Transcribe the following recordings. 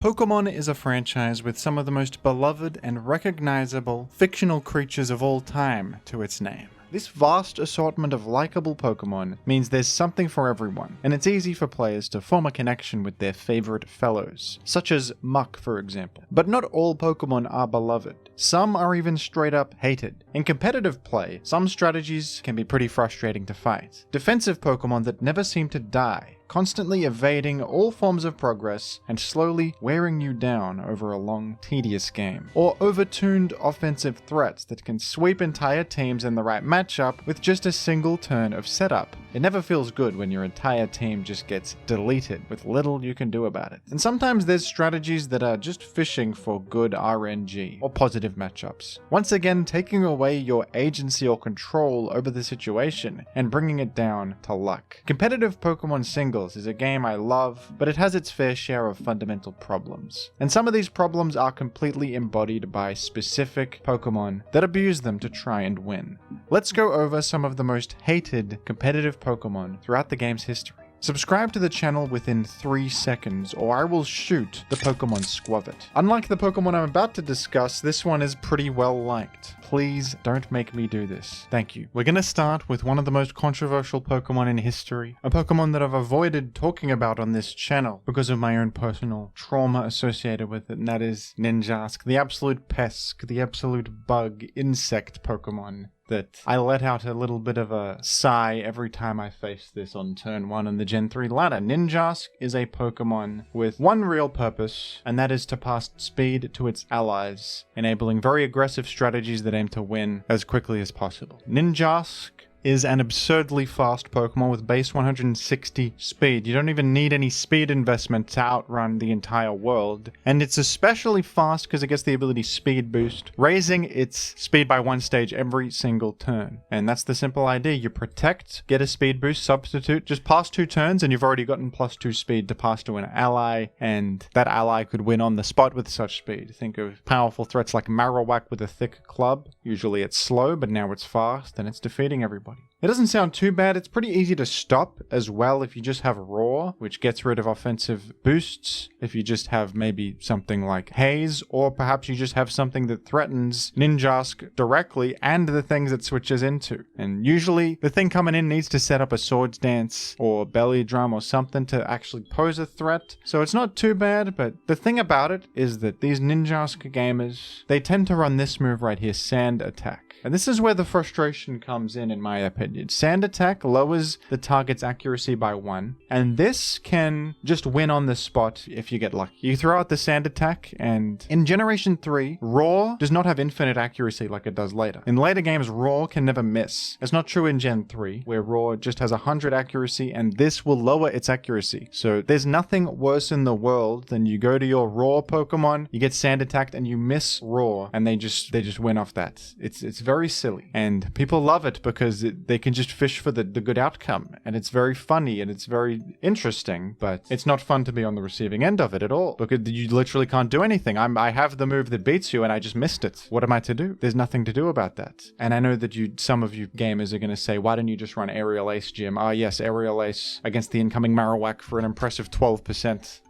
Pokemon is a franchise with some of the most beloved and recognizable fictional creatures of all time to its name. This vast assortment of likable Pokemon means there's something for everyone, and it's easy for players to form a connection with their favorite fellows, such as Muck for example. But not all Pokemon are beloved. Some are even straight up hated. In competitive play, some strategies can be pretty frustrating to fight. Defensive Pokemon that never seem to die, constantly evading all forms of progress and slowly wearing you down over a long, tedious game. Or overtuned offensive threats that can sweep entire teams in the right matchup with just a single turn of setup. It never feels good when your entire team just gets deleted with little you can do about it. And sometimes there's strategies that are just fishing for good RNG or positive matchups. Once again, taking away your agency or control over the situation and bringing it down to luck. Competitive Pokemon singles is a game I love, but it has its fair share of fundamental problems. And some of these problems are completely embodied by specific Pokemon that abuse them to try and win. Let's go over some of the most hated competitive Pokemon throughout the game's history. Subscribe to the channel within 3 seconds or I will shoot the Pokemon Squavit. Unlike the Pokemon I'm about to discuss, this one is pretty well liked. Please don't make me do this. Thank you. We're gonna start with one of the most controversial Pokemon in history. A Pokemon that I've avoided talking about on this channel because of my own personal trauma associated with it, and that is Ninjask, the absolute pest, the absolute bug insect Pokemon that I let out a little bit of a sigh every time I face this on turn 1 on the Gen 3 ladder. Ninjask is a Pokemon with one real purpose, and that is to pass speed to its allies, enabling very aggressive strategies that aim to win as quickly as possible. Ninjask is an absurdly fast Pokemon with base 160 speed. You don't even need any speed investment to outrun the entire world. And it's especially fast because it gets the ability Speed Boost, raising its speed by 1 stage every single turn. And that's the simple idea. You protect, get a Speed Boost, substitute, just pass 2 turns and you've already gotten +2 speed to pass to an ally, and that ally could win on the spot with such speed. Think of powerful threats like Marowak with a thick club. Usually it's slow, but now it's fast and it's defeating everybody. It doesn't sound too bad. It's pretty easy to stop as well if you just have Roar, which gets rid of offensive boosts. If you just have maybe something like Haze, or perhaps you just have something that threatens Ninjask directly and the things it switches into. And usually the thing coming in needs to set up a Swords Dance or Belly Drum or something to actually pose a threat. So it's not too bad, but the thing about it is that these Ninjask gamers, they tend to run this move right here, Sand Attack. And this is where the frustration comes in my opinion. Sand Attack lowers the target's accuracy by 1, and this can just win on the spot if you get lucky. You throw out the Sand Attack, and in Generation 3, Roar does not have infinite accuracy like it does later. In later games, Roar can never miss. It's not true in Gen 3, where Roar just has 100 accuracy, and this will lower its accuracy. So there's nothing worse in the world than you go to your Roar Pokemon, you get Sand Attacked, and you miss Roar, and they just win off that. It's very silly, and people love it because they can just fish for the good outcome, and it's very funny and it's very interesting, but it's not fun to be on the receiving end of it at all because you literally can't do anything. I have the move that beats you and I just missed it. What am I to do? There's nothing to do about that. And I know that some of you gamers are going to say, why don't you just run Aerial Ace, Jim? Ah yes, Aerial Ace against the incoming Marowak for an impressive 12%.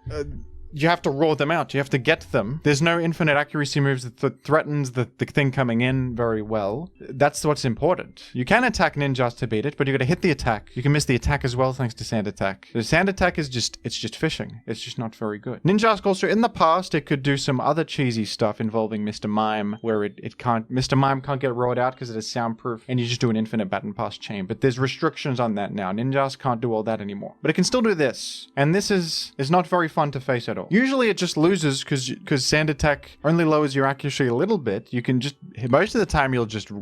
You have to roar them out. You have to get them. There's no infinite accuracy moves that threatens the thing coming in very well. That's what's important. You can attack Ninjas to beat it, but you got to hit the attack. You can miss the attack as well thanks to Sand Attack. The Sand Attack is just fishing. It's just not very good. Ninjask also, in the past, it could do some other cheesy stuff involving Mr. Mime, where Mr. Mime can't get roared out because it is soundproof, and you just do an infinite baton pass chain. But there's restrictions on that now. Ninjask can't do all that anymore. But it can still do this. And this is not very fun to face at all. Usually it just loses because Sand Attack only lowers your accuracy a little bit. You can just, most of the time you'll just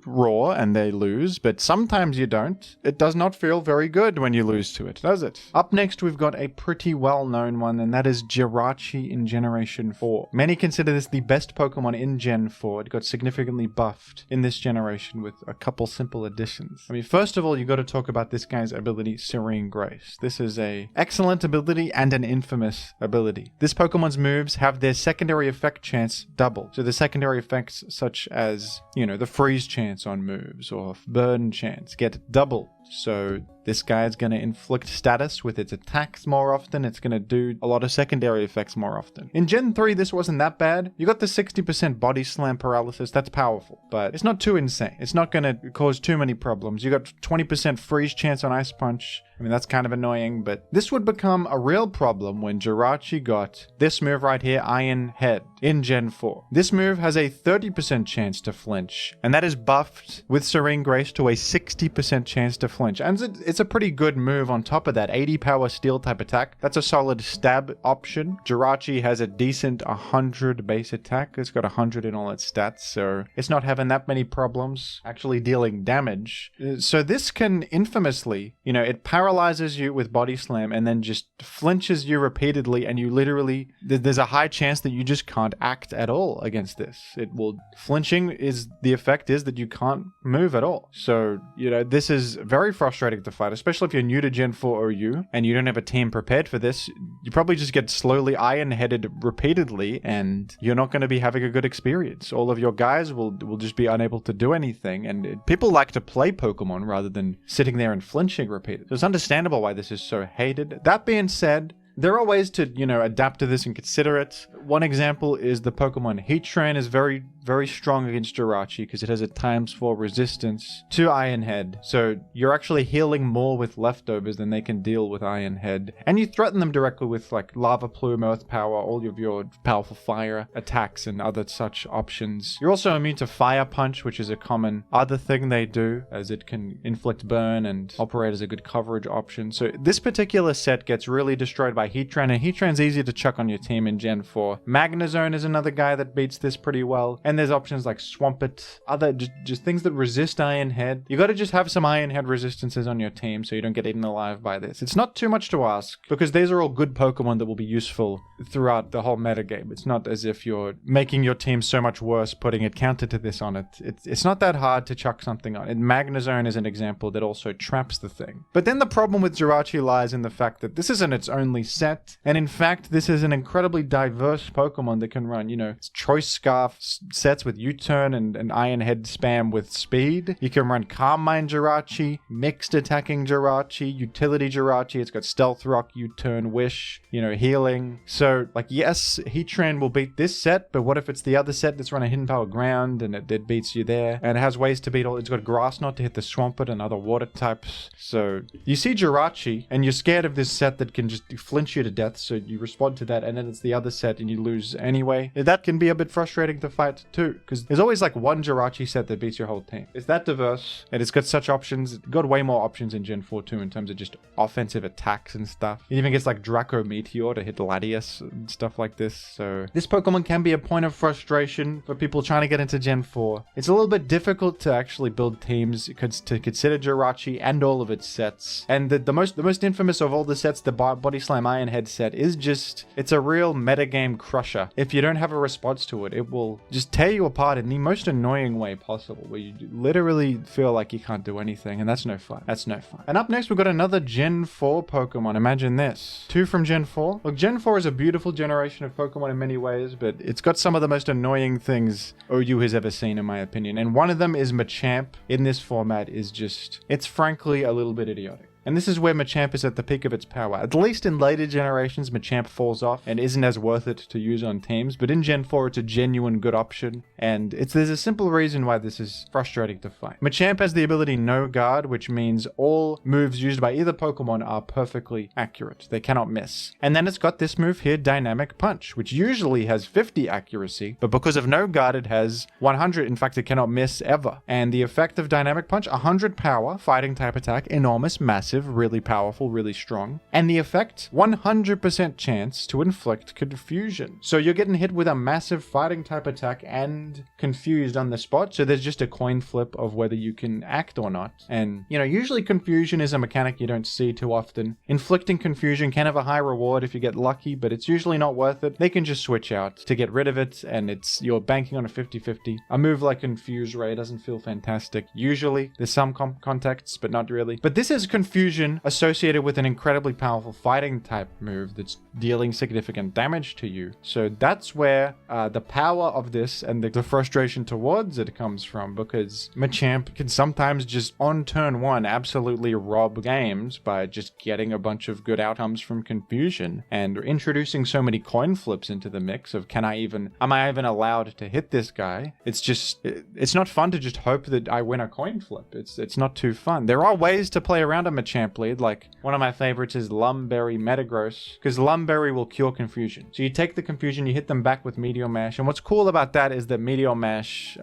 roar and they lose, but sometimes you don't. It does not feel very good when you lose to it, does it? Up next, we've got a pretty well-known one, and that is Jirachi in Generation 4. Many consider this the best Pokemon in Gen 4. It got significantly buffed in this generation with a couple simple additions. I mean, first of all, you got to talk about this guy's ability, Serene Grace. This is an excellent ability and an infamous ability. This Pokemon's moves have their secondary effect chance double. So the secondary effects such as, the freeze chance on moves or burn chance get double. So this guy is going to inflict status with its attacks more often. It's going to do a lot of secondary effects more often. In Gen 3, this wasn't that bad. You got the 60% body slam paralysis. That's powerful, but it's not too insane. It's not going to cause too many problems. You got 20% freeze chance on Ice Punch. I mean, that's kind of annoying, but this would become a real problem when Jirachi got this move right here, Iron Head, in Gen 4. This move has a 30% chance to flinch, and that is buffed with Serene Grace to a 60% chance to flinch. And it's a pretty good move on top of that. 80 power steel type attack. That's a solid stab option. Jirachi has a decent 100 base attack. It's got 100 in all its stats, so it's not having that many problems actually dealing damage. So this can infamously, it paralyzes you with body slam and then just flinches you repeatedly, and you literally, there's a high chance that you just can't act at all against this. Flinching is, the effect is that you can't move at all. So, this is very frustrating to fight, especially if you're new to Gen 4 OU and you don't have a team prepared for this. You probably just get slowly iron-headed repeatedly, and you're not going to be having a good experience. All of your guys will just be unable to do anything, and people like to play Pokemon rather than sitting there and flinching repeatedly. So it's understandable why this is so hated. That being said, there are ways to, adapt to this and consider it. One example is the Pokemon Heatran is very, very strong against Jirachi because it has a ×4 resistance to Iron Head. So you're actually healing more with leftovers than they can deal with Iron Head. And you threaten them directly with like Lava Plume, Earth Power, all of your powerful fire attacks and other such options. You're also immune to Fire Punch, which is a common other thing they do, as it can inflict burn and operate as a good coverage option. So this particular set gets really destroyed by Heatran, and Heatran's easy to chuck on your team in Gen 4. Magnezone is another guy that beats this pretty well, and there's options like Swampert, other just things that resist Iron Head. You got to just have some Iron Head resistances on your team so you don't get eaten alive by this. It's not too much to ask, because these are all good Pokemon that will be useful throughout the whole metagame. It's not as if you're making your team so much worse putting a counter to this on it. It's not that hard to chuck something on. And Magnezone is an example that also traps the thing. But then the problem with Jirachi lies in the fact that this isn't its only set, and in fact this is an incredibly diverse Pokemon that can run, Choice Scarf sets with U-turn and Iron Head spam with speed. You can run Calm Mind Jirachi, Mixed Attacking Jirachi, Utility Jirachi. It's got Stealth Rock, U-turn, Wish, healing. So yes, Heatran will beat this set, but what if it's the other set that's running Hidden Power Ground and it beats you there? And it has ways to beat all. It's got Grass Knot to hit the Swampert and other water types. So you see Jirachi and you're scared of this set that can just flinch you to death, so you respond to that, and then it's the other set and you lose anyway. That can be a bit frustrating to fight too, because there's always one Jirachi set that beats your whole team. It's that diverse, and it's got such options. It got way more options in Gen 4 too in terms of just offensive attacks and stuff. It even gets Draco Meteor to hit Latias and stuff like this. So this Pokemon can be a point of frustration for people trying to get into Gen 4. It's a little bit difficult to actually build teams to consider Jirachi and all of its sets. And the most infamous of all the sets, the Body Slam Iron Head set, is just, it's a real metagame crusher. If you don't have a response to it, it will just tear you apart in the most annoying way possible, where you literally feel like you can't do anything, and that's no fun. That's no fun. And up next, we've got another Gen 4 Pokemon. Imagine this. 2 from Gen 4. Look, Gen 4 is a beautiful generation of Pokemon in many ways, but it's got some of the most annoying things OU has ever seen, in my opinion. And one of them is Machamp in this format is just, it's frankly a little bit idiotic. And this is where Machamp is at the peak of its power. At least in later generations, Machamp falls off and isn't as worth it to use on teams. But in Gen 4, it's a genuine good option. And there's a simple reason why this is frustrating to fight. Machamp has the ability No Guard, which means all moves used by either Pokemon are perfectly accurate. They cannot miss. And then it's got this move here, Dynamic Punch, which usually has 50 accuracy. But because of No Guard, it has 100. In fact, it cannot miss ever. And the effect of Dynamic Punch, 100 power, fighting type attack, enormous, massive, really powerful, really strong. And the effect, 100% chance to inflict confusion. So you're getting hit with a massive fighting type attack and confused on the spot. So there's just a coin flip of whether you can act or not. And, usually confusion is a mechanic you don't see too often. Inflicting confusion can have a high reward if you get lucky, but it's usually not worth it. They can just switch out to get rid of it, and you're banking on a 50-50. A move like Confuse Ray doesn't feel fantastic. Usually, there's some contexts, but not really. But this is confused confusion associated with an incredibly powerful fighting type move that's dealing significant damage to you. So that's where the power of this and the frustration towards it comes from, because Machamp can sometimes just on turn 1 absolutely rob games by just getting a bunch of good outcomes from confusion and introducing so many coin flips into the mix of am I even allowed to hit this guy? It's not fun to just hope that I win a coin flip. It's not too fun. There are ways to play around a Machamp lead, like one of my favorites is Lumberry Metagross, because Lumberry will cure confusion. So you take the confusion, you hit them back with Meteor Mash, and what's cool about that is that Meteor Mash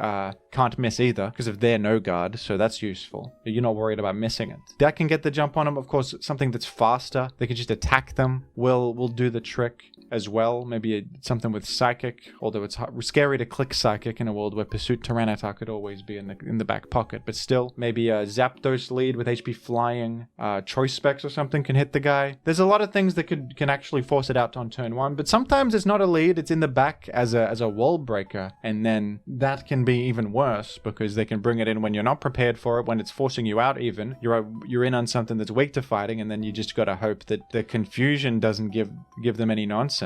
can't miss either because of their no guard, so that's useful. You're not worried about missing it. That can get the jump on them. Of course, something that's faster, they can just attack them, will do the trick as well. Maybe something with Psychic, although it's scary to click Psychic in a world where Pursuit Tyranitar could always be in the back pocket, but still, maybe a Zapdos lead with HP Flying, Choice Specs or something can hit the guy. There's a lot of things that can actually force it out on turn 1, but sometimes it's not a lead, it's in the back as a wall breaker, and then that can be even worse because they can bring it in when you're not prepared for it, when it's forcing you out even. You're in on something that's weak to fighting, and then you just gotta hope that the confusion doesn't give them any nonsense.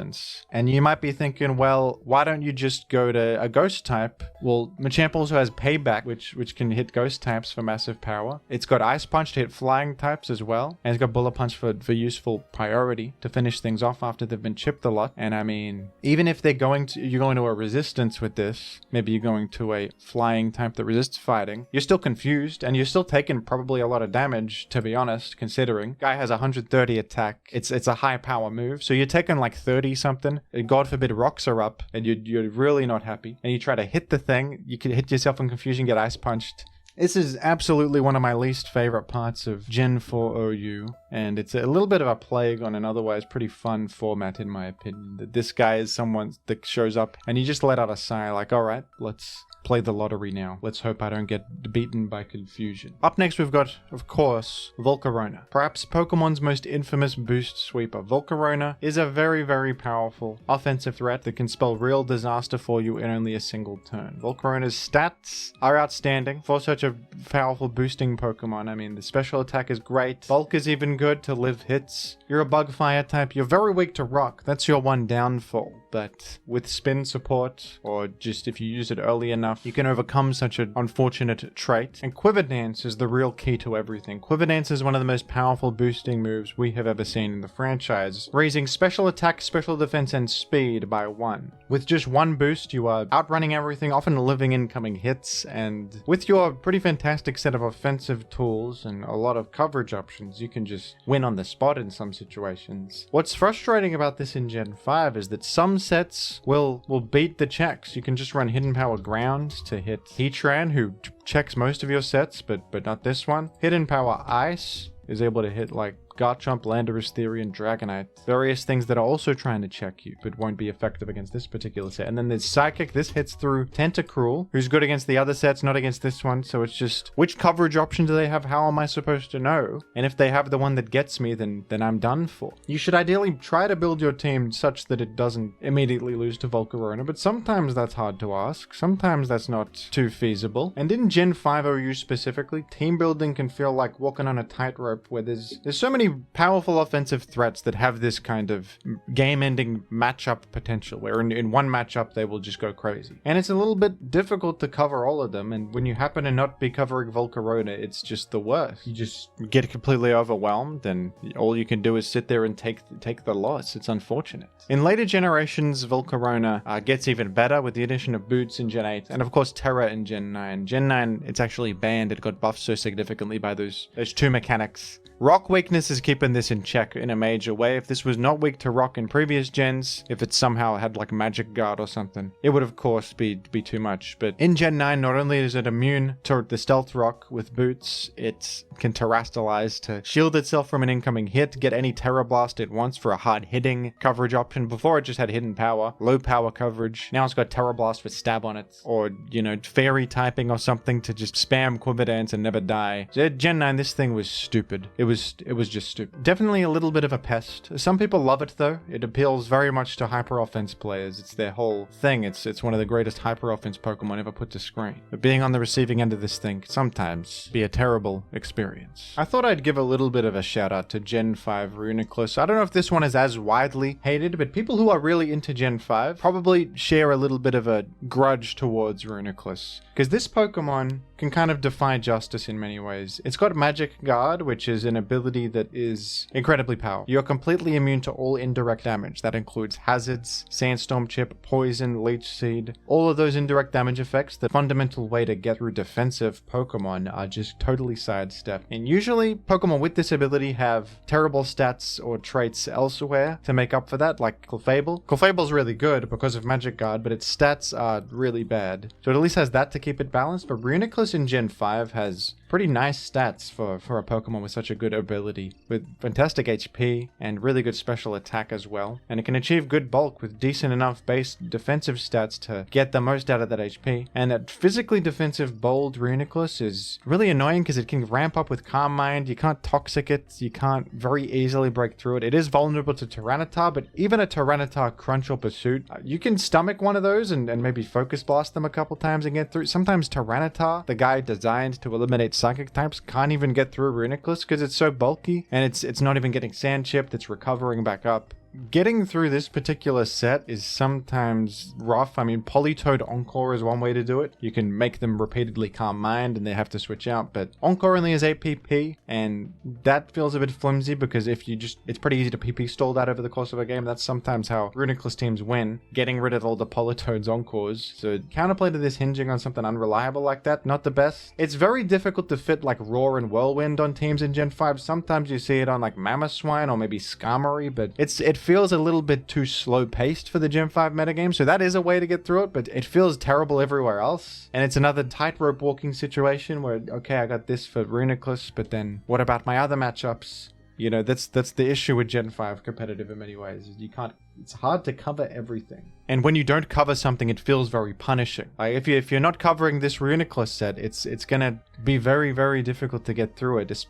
And you might be thinking, well, why don't you just go to a ghost type? Well, Machamp also has Payback, which can hit ghost types for massive power. It's got Ice Punch to hit flying types as well, and it's got Bullet Punch for useful priority to finish things off after they've been chipped a lot. And I mean, even if you're going to a resistance with this, maybe you're going to a flying type that resists fighting, you're still confused and you're still taking probably a lot of damage, to be honest, considering guy has 130 attack. It's a high power move, so you're taking like 30 something, and God forbid rocks are up and you're really not happy, and you try to hit the thing, you could hit yourself in confusion, get ice punched. This is absolutely one of my least favorite parts of Gen 4 OU, and it's a little bit of a plague on an otherwise pretty fun format in my opinion. That this guy is someone that shows up and you just let out a sigh like, alright, let's play the lottery now. Let's hope I don't get beaten by confusion. Up next we've got, of course, Volcarona. Perhaps Pokemon's most infamous boost sweeper. Volcarona is a very, very powerful offensive threat that can spell real disaster for you in only a single turn. Volcarona's stats are outstanding for such a powerful boosting Pokemon. I mean, the special attack is great. Bulk is even good to live hits. You're a bug fire type. You're very weak to rock. That's your one downfall. But with spin support, or just if you use it early enough, you can overcome such an unfortunate trait. And Quiver Dance is the real key to everything. Quiver Dance is one of the most powerful boosting moves we have ever seen in the franchise, raising special attack, special defense, and speed by 1. With just one boost, you are outrunning everything, often living incoming hits, and with your pretty fantastic set of offensive tools and a lot of coverage options, you can just win on the spot in some situations. What's frustrating about this in Gen 5 is that some sets will beat the checks. You can just run Hidden Power Ground to hit Heatran, who checks most of your sets, but not this one. Hidden Power Ice is able to hit like Garchomp, Landorus Theory, and Dragonite. Various things that are also trying to check you, but won't be effective against this particular set. And then there's Psychic. This hits through Tentacruel, who's good against the other sets, not against this one. So it's just, which coverage option do they have? How am I supposed to know? And if they have the one that gets me, then I'm done for. You should ideally try to build your team such that it doesn't immediately lose to Volcarona, but sometimes that's hard to ask. Sometimes that's not too feasible. And in Gen 5 OU specifically, team building can feel like walking on a tightrope where there's so many powerful offensive threats that have this kind of game-ending matchup potential, where in one matchup they will just go crazy. And it's a little bit difficult to cover all of them, and when you happen to not be covering Volcarona, it's just the worst. You just get completely overwhelmed, and all you can do is sit there and take the loss. It's unfortunate. In later generations, Volcarona gets even better with the addition of Boots in Gen 8, and of course Terra in Gen 9. Gen 9, it's actually banned. It got buffed so significantly by those two mechanics. Rock weakness is keeping this in check in a major way. If this was not weak to rock in previous gens, if it somehow had like Magic Guard or something, it would of course be too much. But in Gen 9, not only is it immune to the Stealth Rock with Boots, it can Terrastalize to shield itself from an incoming hit, get any Terra Blast it wants for a hard-hitting coverage option. Before it just had Hidden Power, low power coverage. Now it's got Terra Blast with Stab on it, or, you know, Fairy typing or something to just spam Quiver Dance and never die. So Gen 9, this thing was stupid. It was just stupid. Definitely a little bit of a pest. Some people love it though. It appeals very much to hyper offense players. It's their whole thing. It's one of the greatest hyper offense Pokemon ever put to screen. But being on the receiving end of this thing can sometimes be a terrible experience. I thought I'd give a little bit of a shout out to Gen 5 Reuniclus. I don't know if this one is as widely hated, but people who are really into Gen 5 probably share a little bit of a grudge towards Reuniclus, because this Pokemon can kind of defy justice in many ways. It's got Magic Guard, which is an ability that is incredibly powerful. You're completely immune to all indirect damage. That includes hazards, Sandstorm Chip, Poison, Leech Seed. All of those indirect damage effects, the fundamental way to get through defensive Pokemon, are just totally sidestepped. And usually, Pokemon with this ability have terrible stats or traits elsewhere to make up for that, like Clefable. Clefable's really good because of Magic Guard, but its stats are really bad. So it at least has that to keep it balanced, but Reuniclus in Gen 5 has pretty nice stats for a Pokemon with such a good ability, with fantastic HP and really good special attack as well. And it can achieve good bulk with decent enough base defensive stats to get the most out of that HP. And that physically defensive bold Reuniclus is really annoying because it can ramp up with Calm Mind. You can't Toxic it, you can't very easily break through it. It is vulnerable to Tyranitar, but even a Tyranitar Crunch or Pursuit, you can stomach one of those and maybe Focus Blast them a couple times and get through. Sometimes Tyranitar, the guy designed to eliminate Psychic types, can't even get through Reuniclus because it's so bulky, and it's not even getting Sand Chipped, it's recovering back up. Getting through this particular set is sometimes rough. I mean, Politoed Encore is one way to do it. You can make them repeatedly Calm Mind and they have to switch out, but Encore only has 8 PP, and that feels a bit flimsy because if you just, it's pretty easy to PP stall that over the course of a game. That's sometimes how Reuniclus teams win, getting rid of all the Politoed's Encores. So counterplay to this hinging on something unreliable like that, not the best. It's very difficult to fit like Roar and Whirlwind on teams in Gen 5. Sometimes you see it on like Mamoswine or maybe Skarmory, but it feels a little bit too slow paced for the Gen 5 metagame, so that is a way to get through it, but it feels terrible everywhere else. And it's another tightrope walking situation where, okay, I got this for Reuniclus, but then what about my other matchups? You know, that's the issue with Gen 5 competitive in many ways. You can't, it's hard to cover everything. And when you don't cover something, it feels very punishing. Like if you're not covering this Reuniclus set, it's gonna be very, very difficult to get through it.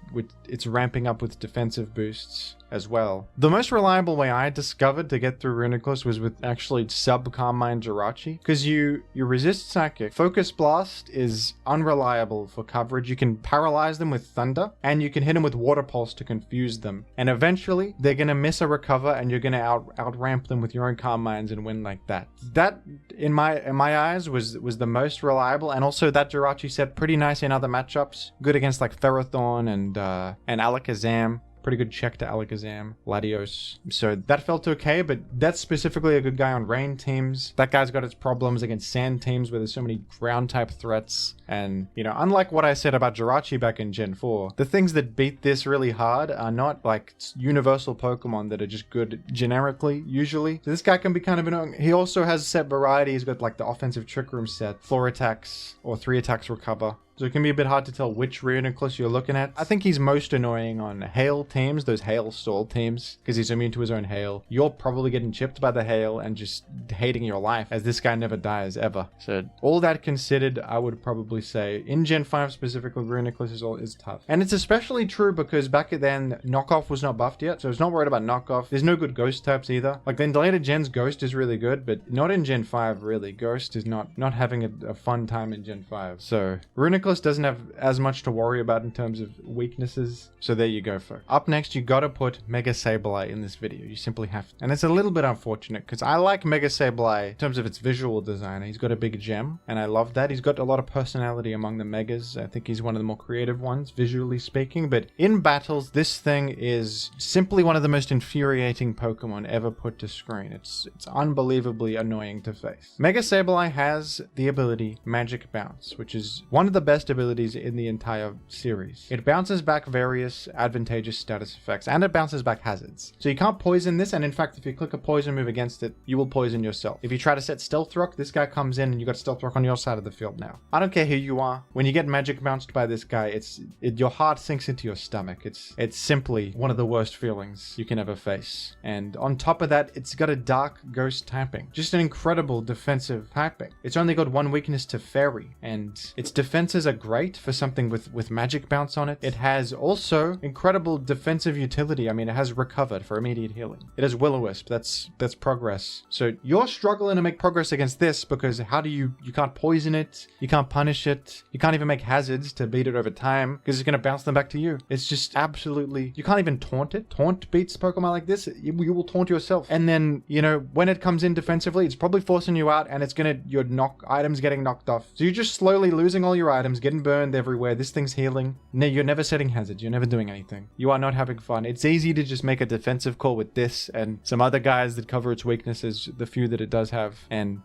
It's ramping up with defensive boosts as well. The most reliable way I discovered to get through Reuniclus was with actually sub-Calm Mind Jirachi, because you resist Psychic. Focus Blast is unreliable for coverage. You can paralyze them with Thunder, and you can hit them with Water Pulse to confuse them. And eventually, they're gonna miss a recover, and you're gonna outramp them with your own Calm Minds and win like that. That, in my eyes, was the most reliable, and also that Jirachi set pretty nice in other matchups. Good against like Ferrothorn and Alakazam. Pretty good check to Alakazam, Latios. So that felt okay, but that's specifically a good guy on rain teams. That guy's got its problems against sand teams where there's so many ground type threats. And, you know, unlike what I said about Jirachi back in Gen 4, the things that beat this really hard are not like universal Pokemon that are just good generically, usually. So this guy can be kind of annoying. He also has set variety. He's got like the offensive Trick Room set, 4 attacks or 3 attacks recover. So it can be a bit hard to tell which Reuniclus you're looking at. I think he's most annoying on Hail teams, those Hail Stall teams, because he's immune to his own Hail. You're probably getting chipped by the Hail and just hating your life, as this guy never dies, ever. So all that considered, I would probably say, in Gen 5 specifically, Reuniclus is tough. And it's especially true because back then, Knockoff was not buffed yet, so it's not worried about Knockoff. There's no good Ghost types either. Like, in the later gens, Ghost is really good, but not in Gen 5, really. Ghost is not having a fun time in Gen 5. So Reuniclus doesn't have as much to worry about in terms of weaknesses. So there you go, folks. Up next, you gotta put Mega Sableye in this video. You simply have to. And it's a little bit unfortunate because I like Mega Sableye in terms of its visual design. He's got a big gem, and I love that. He's got a lot of personality among the Megas. I think he's one of the more creative ones, visually speaking. But in battles, this thing is simply one of the most infuriating Pokemon ever put to screen. It's unbelievably annoying to face. Mega Sableye has the ability Magic Bounce, which is one of the best abilities in the entire series. It bounces back various advantageous status effects, and it bounces back hazards. So you can't poison this, and in fact, if you click a poison move against it, you will poison yourself. If you try to set Stealth Rock, this guy comes in and you got Stealth Rock on your side of the field now. I don't care who you are. When you get Magic Bounced by this guy, your heart sinks into your stomach. It's simply one of the worst feelings you can ever face. And on top of that, it's got a Dark Ghost typing. Just an incredible defensive typing. It's only got one weakness to Fairy, and its defenses are great for something with magic bounce on it. It has also incredible defensive utility. I mean, it has recovered for immediate healing. It has Will-O-Wisp. That's progress. So you're struggling to make progress against this because how do you can't poison it, you can't punish it, you can't even make hazards to beat it over time because it's going to bounce them back to you. It's just absolutely, you can't even taunt it. Taunt beats Pokemon like this. You will taunt yourself. And then, you know, when it comes in defensively, it's probably forcing you out and it's going to, your items getting knocked off. So you're just slowly losing all your items, getting burned everywhere. This thing's healing. No, you're never setting hazards. You're never doing anything. You are not having fun. It's easy to just make a defensive call with this and some other guys that cover its weaknesses, the few that it does have. And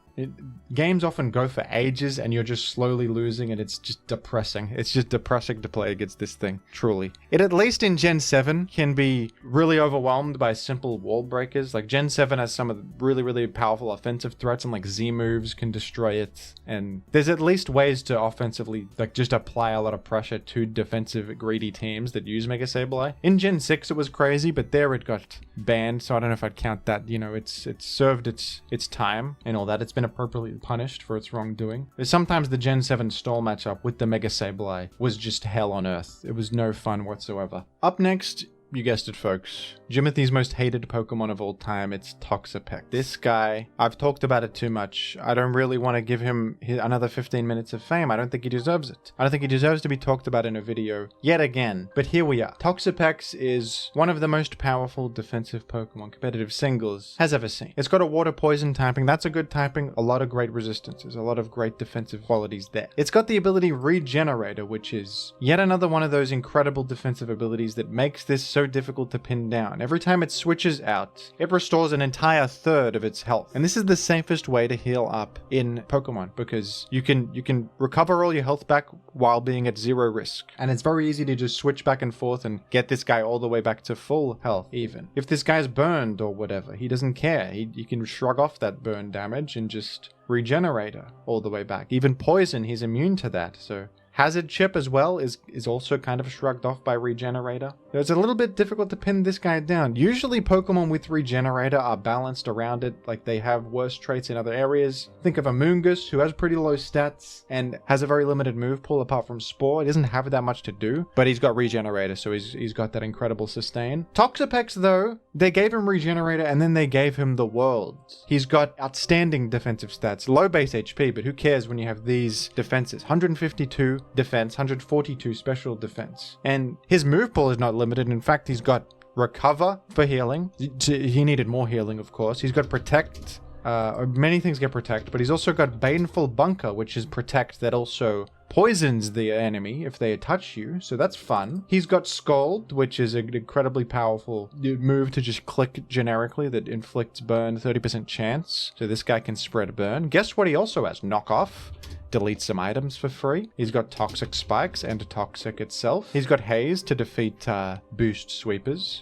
games often go for ages and you're just slowly losing and it's just depressing. It's just depressing to play against this thing, truly. It, at least in Gen 7, can be really overwhelmed by simple wall breakers. Like Gen 7 has some of the really, really powerful offensive threats and like Z moves can destroy it. And there's at least ways to offensively like just apply a lot of pressure to defensive greedy teams that use Mega Sableye. In Gen 6 it was crazy, but there it got banned, so I don't know if I'd count that. You know, it's served its time and all that. It's been appropriately punished for its wrongdoing. Sometimes the Gen 7 stall matchup with the Mega Sableye was just hell on earth. It was no fun whatsoever. Up next, you guessed it, folks, Jimothy's most hated Pokemon of all time, it's Toxapex. This guy, I've talked about it too much. I don't really want to give him another 15 minutes of fame. I don't think he deserves it. I don't think he deserves to be talked about in a video yet again. But here we are. Toxapex is one of the most powerful defensive Pokemon competitive singles has ever seen. It's got a water poison typing. That's a good typing. A lot of great resistances. A lot of great defensive qualities there. It's got the ability Regenerator, which is yet another one of those incredible defensive abilities that makes this so difficult to pin down. Every time it switches out, it restores an entire third of its health. And this is the safest way to heal up in Pokemon because you can recover all your health back while being at 0 risk. And it's very easy to just switch back and forth and get this guy all the way back to full health even. If this guy's burned or whatever, he doesn't care. He can shrug off that burn damage and just Regenerator all the way back. Even poison, he's immune to that. So Hazard Chip as well is also kind of shrugged off by Regenerator. It's a little bit difficult to pin this guy down. Usually Pokemon with Regenerator are balanced around it, like they have worse traits in other areas. Think of a Moongus who has pretty low stats and has a very limited move pool apart from Spore. He doesn't have that much to do, but he's got Regenerator, so he's got that incredible sustain. Toxapex though, they gave him Regenerator and then they gave him the world. He's got outstanding defensive stats, low base HP, but who cares when you have these defenses? 152 defense, 142 special defense. And his move pool is not limited. In fact, he's got Recover for healing. He needed more healing, of course. He's got Protect. Many things get Protect, but he's also got Baneful Bunker, which is Protect that also poisons the enemy if they touch you, so that's fun. He's got Scald, which is an incredibly powerful move to just click generically that inflicts burn 30% chance, so this guy can spread burn. Guess what he also has? Knock Off. Delete some items for free. He's got Toxic Spikes and Toxic itself. He's got Haze to defeat boost sweepers.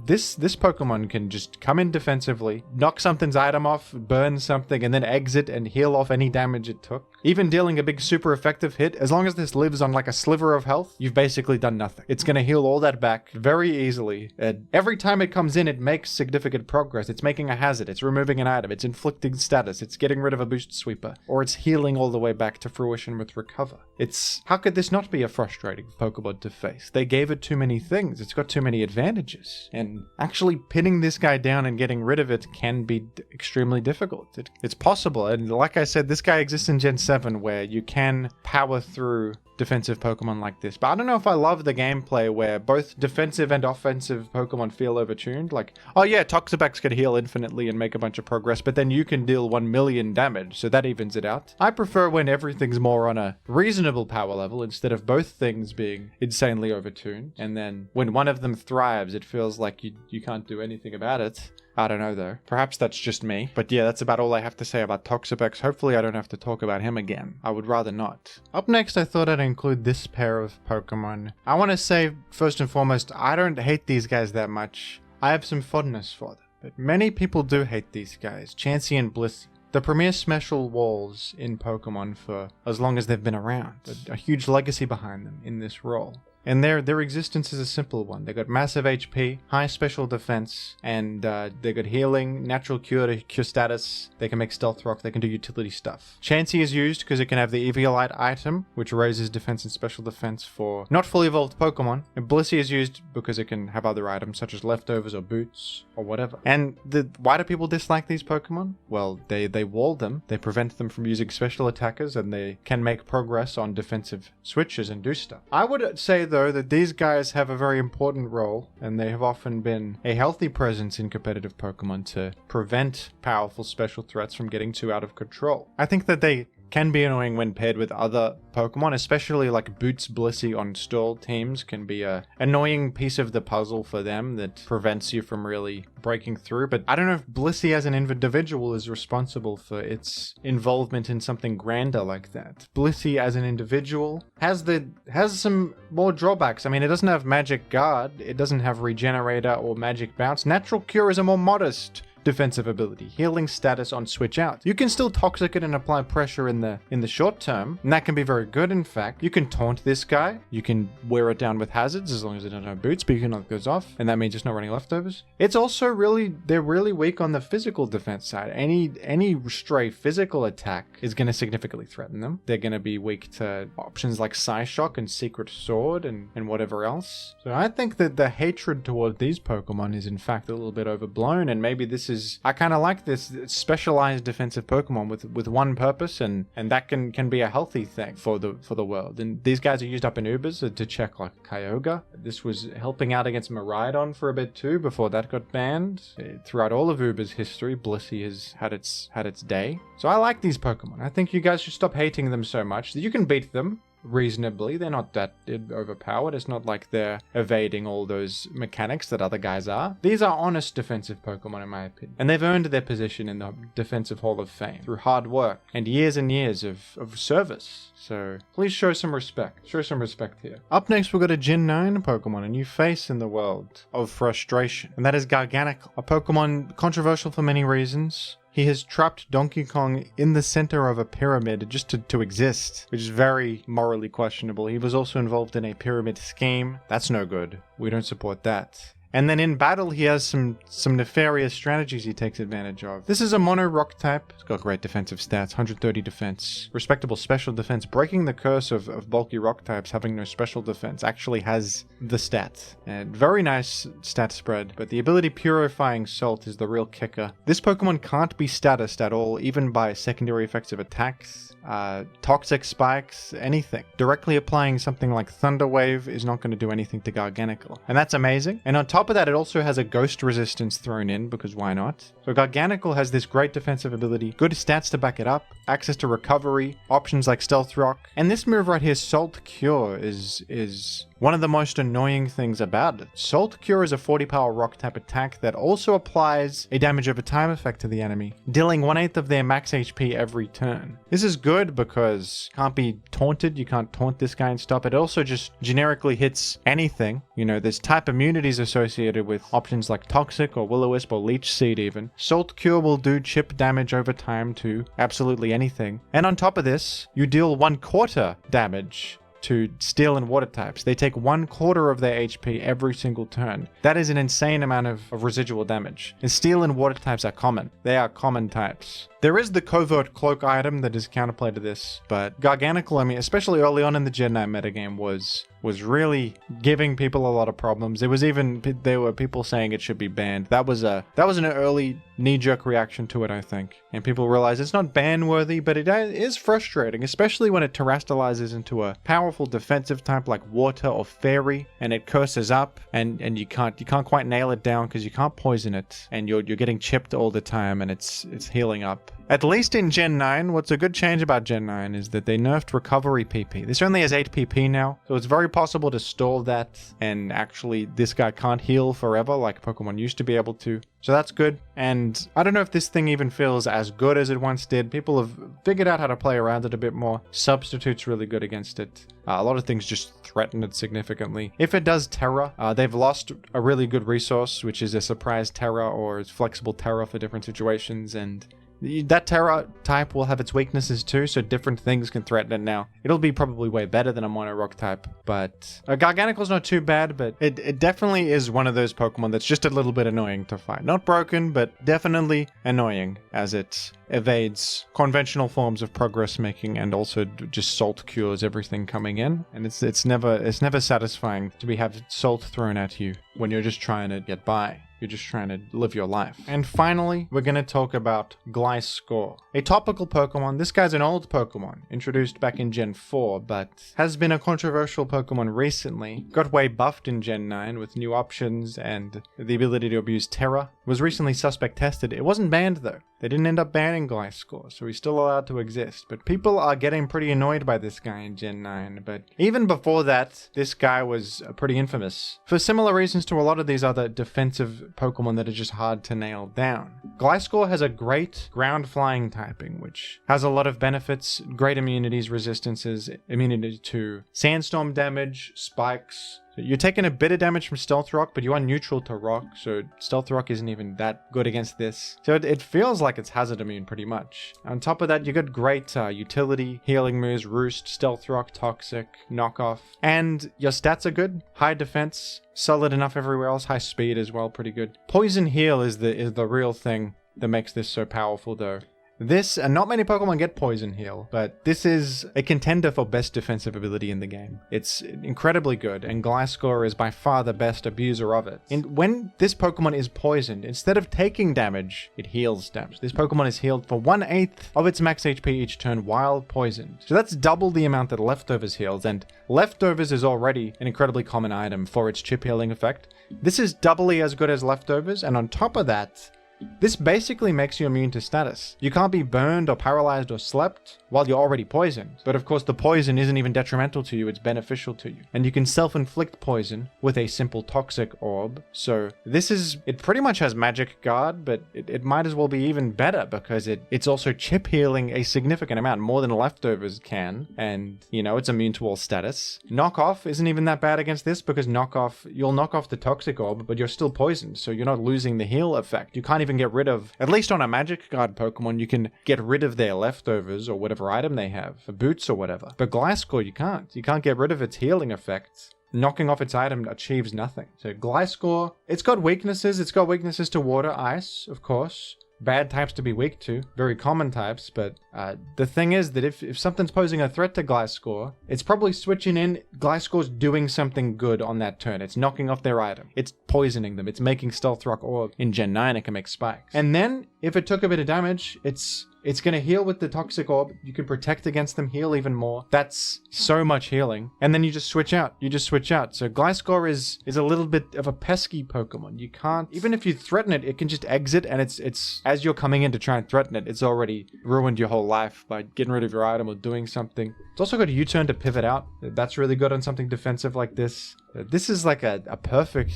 This Pokemon can just come in defensively, knock something's item off, burn something, and then exit and heal off any damage it took. Even dealing a big super effective hit, as long as this lives on like a sliver of health, you've basically done nothing. It's going to heal all that back very easily. And every time it comes in, it makes significant progress. It's making a hazard, it's removing an item, it's inflicting status, it's getting rid of a boost sweeper, or it's healing all the way back to fruition with Recover. How could this not be a frustrating Pokemon to face? They gave it too many things. It's got too many advantages. And actually pinning this guy down and getting rid of it can be extremely difficult. It's possible. And like I said, this guy exists in Gen 7 where you can power through defensive Pokemon like this. But I don't know if I love the gameplay where both defensive and offensive Pokemon feel overtuned. Like, oh yeah, Toxapex can heal infinitely and make a bunch of progress, but then you can deal 1 million damage, so that evens it out. I prefer when everything's more on a reasonable power level instead of both things being insanely overtuned. And then when one of them thrives, it feels like you can't do anything about it. I don't know though. Perhaps that's just me. But yeah, that's about all I have to say about Toxapex. Hopefully I don't have to talk about him again. I would rather not. Up next, I thought I'd include this pair of Pokemon. I want to say, first and foremost, I don't hate these guys that much. I have some fondness for them. But many people do hate these guys. Chansey and Blissey. The premier special walls in Pokemon for as long as they've been around. A huge legacy behind them in this role. And their existence is a simple one. They got massive HP, high special defense, and they got healing, natural cure to cure status. They can make stealth rock, they can do utility stuff. Chansey is used because it can have the Eviolite item, which raises defense and special defense for not fully evolved Pokemon. And Blissey is used because it can have other items such as leftovers or boots or whatever. And why do people dislike these Pokemon? Well, they wall them, they prevent them from using special attackers, and they can make progress on defensive switches and do stuff. I would say though that these guys have a very important role, and they have often been a healthy presence in competitive Pokemon to prevent powerful special threats from getting too out of control. I think that they can be annoying when paired with other Pokemon, especially like Boots Blissey on stall teams can be a annoying piece of the puzzle for them that prevents you from really breaking through. But I don't know if Blissey as an individual is responsible for its involvement in something grander like that. Blissey as an individual has some more drawbacks. I mean, it doesn't have Magic Guard, it doesn't have Regenerator or Magic Bounce. Natural Cure is a more modest defensive ability. Healing status on switch out. You can still toxic it and apply pressure in the short term, and that can be very good. In fact, you can taunt this guy, you can wear it down with hazards as long as it doesn't have boots, but you can knock those off, and that means it's not running leftovers. It's also they're really weak on the physical defense side. Any stray physical attack is going to significantly threaten them. They're going to be weak to options like Psyshock and Secret Sword and whatever else. So I think that the hatred toward these Pokemon is in fact a little bit overblown, and maybe this is, I kind of like this specialized defensive Pokemon with one purpose, and that can be a healthy thing for the world. And these guys are used up in Ubers to check like Kyogre. This was helping out against Miraidon for a bit too before that got banned. Throughout all of Uber's history, Blissey has had its day. So I like these Pokemon. I think you guys should stop hating them so much. You can beat them reasonably. They're not that overpowered. It's not like they're evading all those mechanics that other guys are. These are honest defensive Pokemon in my opinion, and they've earned their position in the Defensive Hall of Fame through hard work and years of service. So please show some respect. Show some respect here. Up next, we've got a Gen 9 Pokemon, a new face in the world of frustration, and that is Garganacl, a Pokemon controversial for many reasons. He has trapped Donkey Kong in the center of a pyramid just to exist, which is very morally questionable. He was also involved in a pyramid scheme. That's no good. We don't support that. And then in battle, he has some nefarious strategies he takes advantage of. This is a mono rock type. It's got great defensive stats, 130 defense, respectable special defense. Breaking the curse of bulky rock types having no special defense actually has the stat. And very nice stat spread, but the ability Purifying Salt is the real kicker. This Pokemon can't be statused at all, even by secondary effects of attacks, toxic spikes, anything. Directly applying something like Thunder Wave is not going to do anything to Garganacl. And that's amazing. And on top of that, it also has a ghost resistance thrown in, because why not? So Garganacl has this great defensive ability, good stats to back it up, access to recovery, options like Stealth Rock, and this move right here, Salt Cure, is one of the most annoying things about it. Salt Cure is a 40 power rock type attack that also applies a damage over time effect to the enemy, dealing 1/8 of their max HP every turn. This is good because it can't be taunted, you can't taunt this guy and stop it. It also just generically hits anything. You know, there's type immunities associated with options like Toxic or Will-O-Wisp or Leech Seed even. Salt Cure will do chip damage over time to absolutely anything. And on top of this, you deal 1/4 damage to Steel and Water types. They take 1/4 of their HP every single turn. That is an insane amount of residual damage. And Steel and Water types are common. They are common types. There is the Covert Cloak item that is counterplay to this, but Garganacl, I mean, especially early on in the Gen 9 metagame, was really giving people a lot of problems. There were people saying it should be banned. That was an early knee-jerk reaction to it, I think. And people realize it's not ban-worthy, but it is frustrating, especially when it terastallizes into a powerful defensive type like Water or Fairy, and it curses up, and you can't quite nail it down because you can't poison it, and you're getting chipped all the time, and it's healing up. At least in Gen 9, what's a good change about Gen 9 is that they nerfed recovery PP. This only has 8 PP now, so it's very possible to stall that, and actually this guy can't heal forever like Pokemon used to be able to. So that's good, and I don't know if this thing even feels as good as it once did. People have figured out how to play around it a bit more. Substitute's really good against it. A lot of things just threaten it significantly. If it does Terra, they've lost a really good resource, which is a surprise Terra or flexible Terra for different situations, and That Terra type will have its weaknesses too, so different things can threaten it now. It'll be probably way better than a Mono Rock type, but Garganacl's not too bad, but it definitely is one of those Pokemon that's just a little bit annoying to fight. Not broken, but definitely annoying as it evades conventional forms of progress making and also just salt cures everything coming in. And it's never satisfying to have salt thrown at you when you're just trying to get by. You're just trying to live your life. And finally, we're going to talk about Gliscor, a topical Pokemon. This guy's an old Pokemon, introduced back in Gen 4, but has been a controversial Pokemon recently. Got way buffed in Gen 9 with new options and the ability to abuse Terra. Was recently suspect tested. It wasn't banned though. They didn't end up banning Gliscor, so he's still allowed to exist. But people are getting pretty annoyed by this guy in Gen 9. But even before that, this guy was pretty infamous for similar reasons to a lot of these other defensive Pokemon that are just hard to nail down. Gliscor has a great ground flying typing, which has a lot of benefits, great immunities, resistances, immunity to sandstorm damage, spikes. So you're taking a bit of damage from Stealth Rock, but you are neutral to Rock, so Stealth Rock isn't even that good against this. So it feels like it's Hazard immune pretty much. On top of that, you got great utility, healing moves, Roost, Stealth Rock, Toxic, Knockoff, and your stats are good. High defense, solid enough everywhere else, high speed as well, pretty good. Poison Heal is the real thing that makes this so powerful though. This, and not many Pokemon get Poison Heal, but this is a contender for best defensive ability in the game. It's incredibly good, and Gliscor is by far the best abuser of it. And when this Pokemon is poisoned, instead of taking damage, it heals damage. This Pokemon is healed for 1/8 of its max HP each turn while poisoned. So that's double the amount that Leftovers heals, and Leftovers is already an incredibly common item for its chip healing effect. This is doubly as good as Leftovers, and on top of that, this basically makes you immune to status. You can't be burned or paralyzed or slept while you're already poisoned. But of course the poison isn't even detrimental to you, it's beneficial to you. And you can self-inflict poison with a simple toxic orb. So it pretty much has Magic Guard, but it might as well be even better because it's also chip healing a significant amount, more than Leftovers can. And it's immune to all status. Knockoff isn't even that bad against this because you'll knock off the toxic orb, but you're still poisoned. So you're not losing the heal effect. You can't even get rid of, at least on a Magic Guard Pokemon, you can get rid of their Leftovers or whatever item they have, boots or whatever. But Gliscor, you can't. You can't get rid of its healing effects. Knocking off its item achieves nothing. So Gliscor, it's got weaknesses. It's got weaknesses to water, ice, of course. Bad types to be weak to, very common types, but the thing is that if something's posing a threat to Gliscor, it's probably switching in. Gliscor's doing something good on that turn. It's knocking off their item. It's poisoning them. It's making Stealth Rock, or in Gen 9 it can make spikes. And then, if it took a bit of damage, it's going to heal with the Toxic Orb. You can protect against them, heal even more. That's so much healing. And then you just switch out. So Gliscor is a little bit of a pesky Pokemon. You can't, even if you threaten it, it can just exit, and it's as you're coming in to try and threaten it, it's already ruined your whole life by getting rid of your item or doing something. It's also got a U-turn to pivot out. That's really good on something defensive like this. This is like a perfect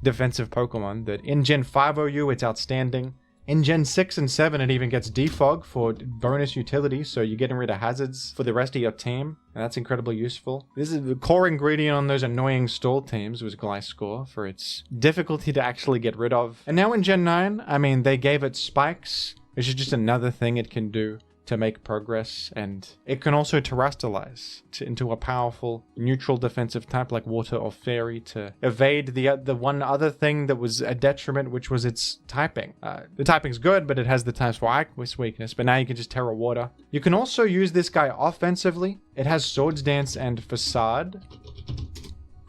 defensive Pokemon that in Gen 5 OU, it's outstanding. In Gen 6 and 7, it even gets Defog for bonus utility, so you're getting rid of hazards for the rest of your team, and that's incredibly useful. This is the core ingredient on those annoying stall teams was Gliscor for its difficulty to actually get rid of. And now in Gen 9, they gave it Spikes, which is just another thing it can do to make progress, and it can also terrestrialize into a powerful neutral defensive type like Water or Fairy to evade the one other thing that was a detriment, which was its typing. The typing's good, but it has the types for Ice weakness, but now you can just Terra Water. You can also use this guy offensively. It has Swords Dance and Facade,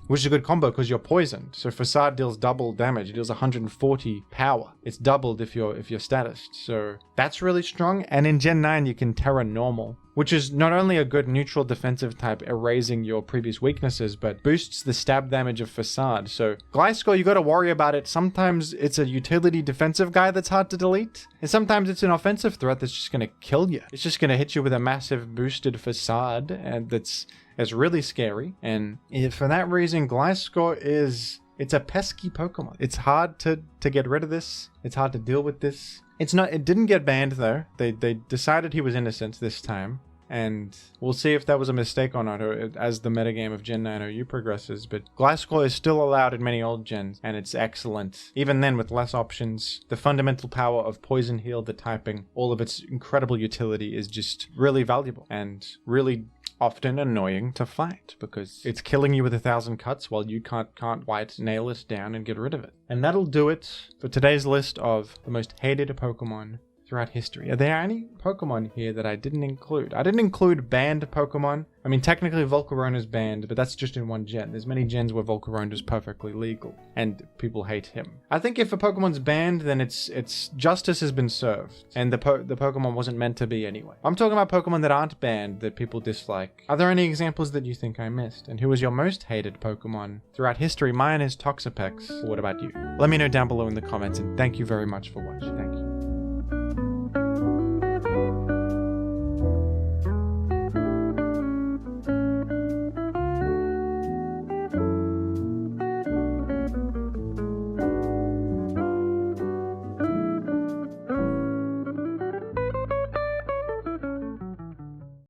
which is a good combo because you're poisoned. So Facade deals double damage. It deals 140 power. It's doubled if you're statused. So that's really strong. And in Gen 9, you can Terra Normal, which is not only a good neutral defensive type, erasing your previous weaknesses, but boosts the stab damage of Facade. So Gliscor, you got to worry about it. Sometimes it's a utility defensive guy that's hard to delete, and sometimes it's an offensive threat that's just going to kill you. It's just going to hit you with a massive boosted Facade, and it's really scary. And for that reason, Gliscor it's a pesky Pokemon. It's hard to get rid of this. It's hard to deal with this. It didn't get banned though. They decided he was innocent this time. and we'll see if that was a mistake or not as the metagame of Gen 9 OU progresses, but Gliscor is still allowed in many old gens, and it's excellent. Even then, with less options, the fundamental power of Poison Heal, the typing, all of its incredible utility is just really valuable, and really often annoying to fight, because it's killing you with 1,000 cuts while you can't white nail it down and get rid of it. And that'll do it for today's list of the most hated Pokemon throughout history. Are there any Pokemon here that I didn't include? I didn't include banned Pokemon. I mean, technically Volcarona is banned, but that's just in one gen. There's many gens where Volcarona is perfectly legal, and people hate him. I think if a Pokemon's banned, then it's justice has been served, and the Pokemon wasn't meant to be anyway. I'm talking about Pokemon that aren't banned that people dislike. Are there any examples that you think I missed? And who was your most hated Pokemon throughout history? Mine is Toxapex. What about you? Let me know down below in the comments, and thank you very much for watching. Thank you.